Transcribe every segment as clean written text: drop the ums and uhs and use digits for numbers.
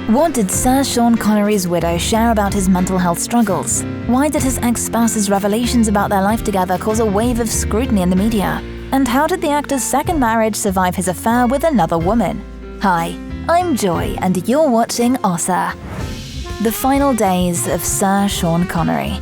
What did Sir Sean Connery's widow share about his mental health struggles? Why did his ex-spouse's revelations about their life together cause a wave of scrutiny in the media? And how did the actor's second marriage survive his affair with another woman? Hi, I'm Joy, and you're watching OSSA. The final days of Sir Sean Connery.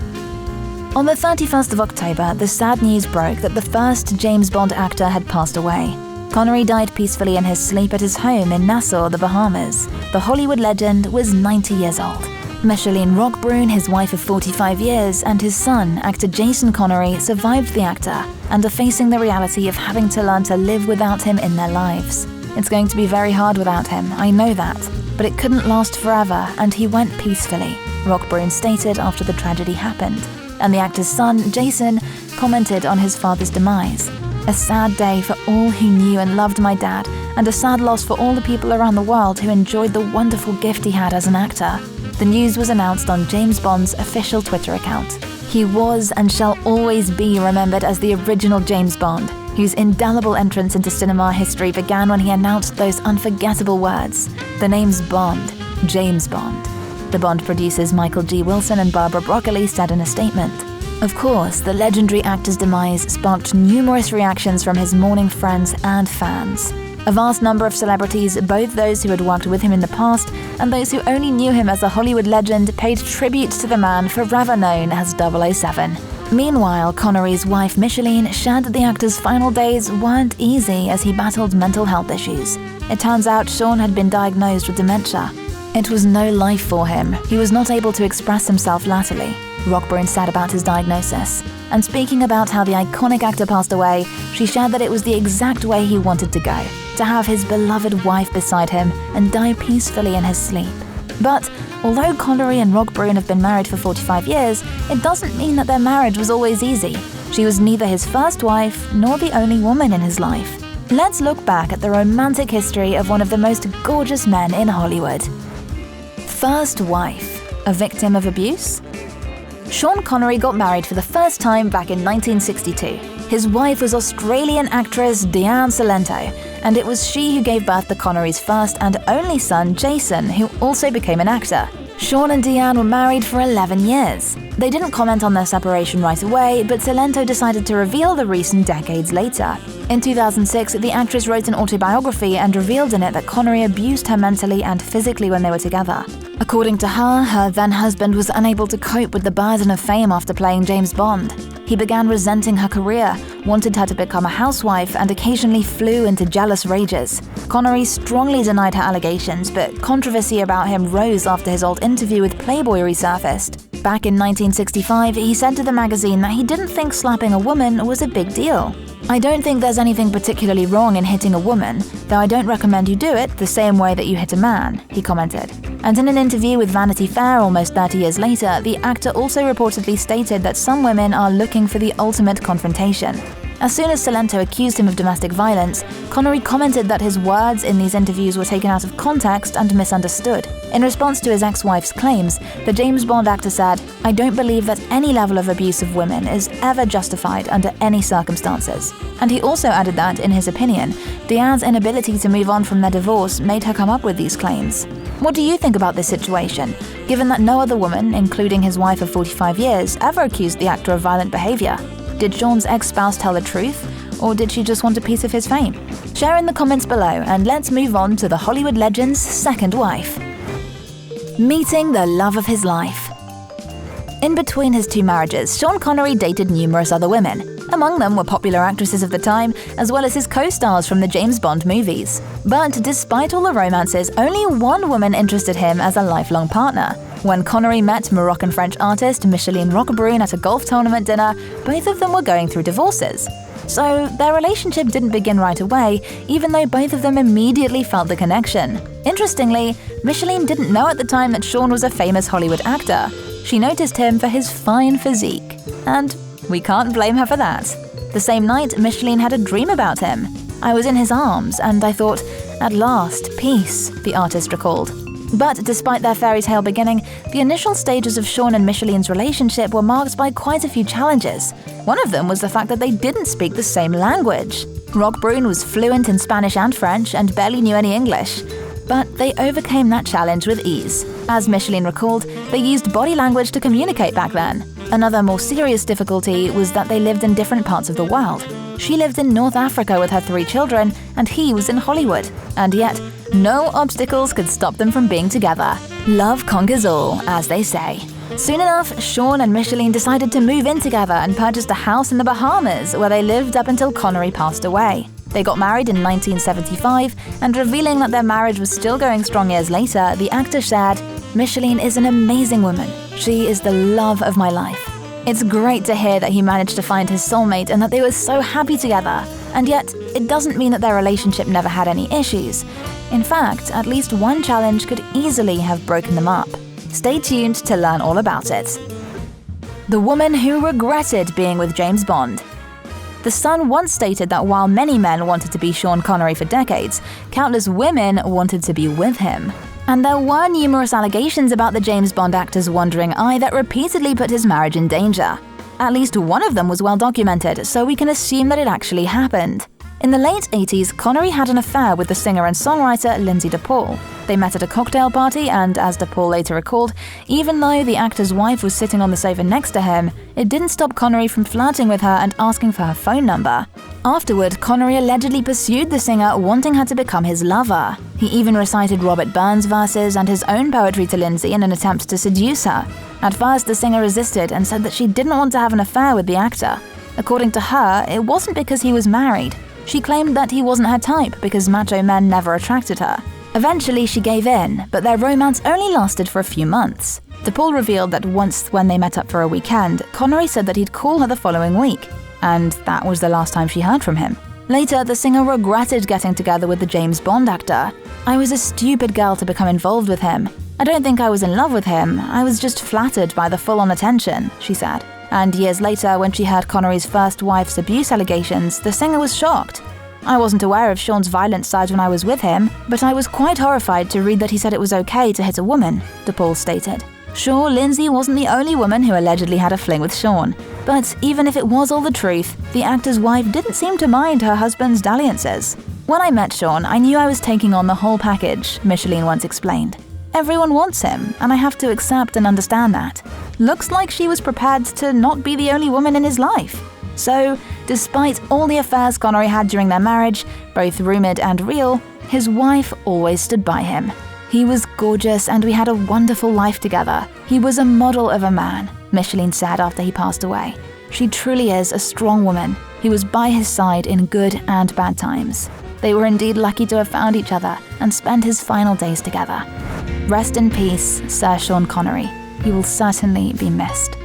On the 31st of October, the sad news broke that the first James Bond actor had passed away. Connery died peacefully in his sleep at his home in Nassau, the Bahamas. The Hollywood legend was 90 years old. Micheline Roquebrune, his wife of 45 years, and his son, actor Jason Connery, survived the actor and are facing the reality of having to learn to live without him in their lives. It's going to be very hard without him, I know that, but it couldn't last forever, and he went peacefully, Roquebrune stated after the tragedy happened. And the actor's son, Jason, commented on his father's demise. A sad day for all who knew and loved my dad, and a sad loss for all the people around the world who enjoyed the wonderful gift he had as an actor. The news was announced on James Bond's official Twitter account. He was and shall always be remembered as the original James Bond, whose indelible entrance into cinema history began when he announced those unforgettable words. The name's Bond, James Bond. The Bond producers Michael G. Wilson and Barbara Broccoli said in a statement. Of course, the legendary actor's demise sparked numerous reactions from his mourning friends and fans. A vast number of celebrities, both those who had worked with him in the past and those who only knew him as a Hollywood legend, paid tribute to the man forever known as 007. Meanwhile, Connery's wife Micheline shared that the actor's final days weren't easy as he battled mental health issues. It turns out Sean had been diagnosed with dementia. It was no life for him. He was not able to express himself latterly, Roquebrune said about his diagnosis. And speaking about how the iconic actor passed away, she shared that it was the exact way he wanted to go, to have his beloved wife beside him and die peacefully in his sleep. But although Connery and Roquebrune have been married for 45 years, it doesn't mean that their marriage was always easy. She was neither his first wife nor the only woman in his life. Let's look back at the romantic history of one of the most gorgeous men in Hollywood. First wife, a victim of abuse? Sean Connery got married for the first time back in 1962. His wife was Australian actress Diane Cilento, and it was she who gave birth to Connery's first and only son, Jason, who also became an actor. Sean and Diane were married for 11 years. They didn't comment on their separation right away, but Cilento decided to reveal the reason decades later. In 2006, the actress wrote an autobiography and revealed in it that Connery abused her mentally and physically when they were together. According to her, her then-husband was unable to cope with the burden of fame after playing James Bond. He began resenting her career, wanted her to become a housewife, and occasionally flew into jealous rages. Connery strongly denied her allegations, but controversy about him rose after his old interview with Playboy resurfaced. Back in 1965, he said to the magazine that he didn't think slapping a woman was a big deal. "I don't think there's anything particularly wrong in hitting a woman, though I don't recommend you do it the same way that you hit a man," he commented. And in an interview with Vanity Fair almost 30 years later, the actor also reportedly stated that some women are looking for the ultimate confrontation. As soon as Cilento accused him of domestic violence, Connery commented that his words in these interviews were taken out of context and misunderstood. In response to his ex-wife's claims, the James Bond actor said, "I don't believe that any level of abuse of women is ever justified under any circumstances." And he also added that, in his opinion, Diane's inability to move on from their divorce made her come up with these claims. What do you think about this situation, given that no other woman, including his wife of 45 years, ever accused the actor of violent behavior? Did Sean's ex-spouse tell the truth, or did she just want a piece of his fame? Share in the comments below, and let's move on to the Hollywood legend's second wife. Meeting the love of his life. In between his two marriages, Sean Connery dated numerous other women. Among them were popular actresses of the time, as well as his co-stars from the James Bond movies. But despite all the romances, only one woman interested him as a lifelong partner. When Connery met Moroccan-French artist Micheline Roquebrune at a golf tournament dinner, both of them were going through divorces. So their relationship didn't begin right away, even though both of them immediately felt the connection. Interestingly, Micheline didn't know at the time that Sean was a famous Hollywood actor. She noticed him for his fine physique. And we can't blame her for that. The same night, Micheline had a dream about him. "I was in his arms, and I thought, at last, peace," the artist recalled. But despite their fairy tale beginning, the initial stages of Sean and Micheline's relationship were marked by quite a few challenges. One of them was the fact that they didn't speak the same language. Roquebrune was fluent in Spanish and French and barely knew any English. But they overcame that challenge with ease. As Micheline recalled, they used body language to communicate back then. Another more serious difficulty was that they lived in different parts of the world. She lived in North Africa with her 3 children, and he was in Hollywood. And yet, no obstacles could stop them from being together. Love conquers all, as they say. Soon enough, Sean and Micheline decided to move in together and purchased a house in the Bahamas, where they lived up until Connery passed away. They got married in 1975, and revealing that their marriage was still going strong years later, the actor shared, "Micheline is an amazing woman. She is the love of my life." It's great to hear that he managed to find his soulmate and that they were so happy together. And yet, it doesn't mean that their relationship never had any issues. In fact, at least one challenge could easily have broken them up. Stay tuned to learn all about it. The woman who regretted being with James Bond. The Sun once stated that while many men wanted to be Sean Connery for decades, countless women wanted to be with him. And there were numerous allegations about the James Bond actor's wandering eye that repeatedly put his marriage in danger. At least one of them was well documented, so we can assume that it actually happened. In the late 80s, Connery had an affair with the singer and songwriter Lindsay DePaul. They met at a cocktail party, and as DePaul later recalled, even though the actor's wife was sitting on the sofa next to him, it didn't stop Connery from flirting with her and asking for her phone number. Afterward, Connery allegedly pursued the singer, wanting her to become his lover. He even recited Robert Burns verses and his own poetry to Lindsay in an attempt to seduce her. At first, the singer resisted and said that she didn't want to have an affair with the actor. According to her, it wasn't because he was married. She claimed that he wasn't her type because macho men never attracted her. Eventually, she gave in, but their romance only lasted for a few months. DePaul revealed that once when they met up for a weekend, Connery said that he'd call her the following week, and that was the last time she heard from him. Later, the singer regretted getting together with the James Bond actor. "I was a stupid girl to become involved with him. I don't think I was in love with him, I was just flattered by the full-on attention," she said. And years later, when she heard Connery's first wife's abuse allegations, the singer was shocked. "I wasn't aware of Sean's violent side when I was with him, but I was quite horrified to read that he said it was okay to hit a woman," DePaul stated. Sure, Lindsay wasn't the only woman who allegedly had a fling with Sean. But even if it was all the truth, the actor's wife didn't seem to mind her husband's dalliances. "When I met Sean, I knew I was taking on the whole package," Micheline once explained. "Everyone wants him, and I have to accept and understand that." Looks like she was prepared to not be the only woman in his life. So, despite all the affairs Connery had during their marriage, both rumored and real, his wife always stood by him. "He was gorgeous and we had a wonderful life together. He was a model of a man," Micheline said after he passed away. "She truly is a strong woman. He was by his side in good and bad times. They were indeed lucky to have found each other and spend his final days together." Rest in peace, Sir Sean Connery. He will certainly be missed.